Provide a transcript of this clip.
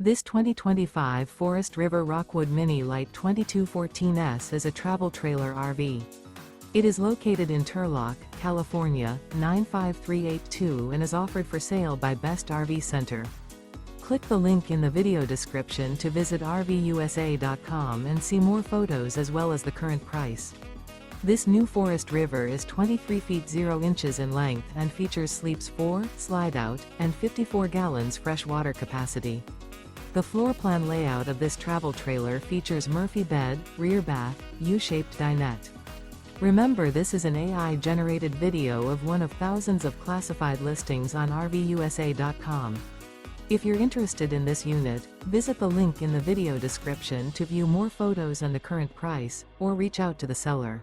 This 2025 Forest River Rockwood Mini Lite 2214S is a travel trailer RV. It is located in Turlock, California, 95382 and is offered for sale by Best RV Center. Click the link in the video description to visit RVUSA.com and see more photos as well as the current price. This new Forest River is 23 feet 0 inches in length and features sleeps 4, Slideout, and 54 gallons fresh water capacity. The floor plan layout of this travel trailer features Murphy bed, rear bath, U-shaped dinette. Remember, this is an AI-generated video of one of thousands of classified listings on RVUSA.com. If you're interested in this unit, visit the link in the video description to view more photos and the current price, or reach out to the seller.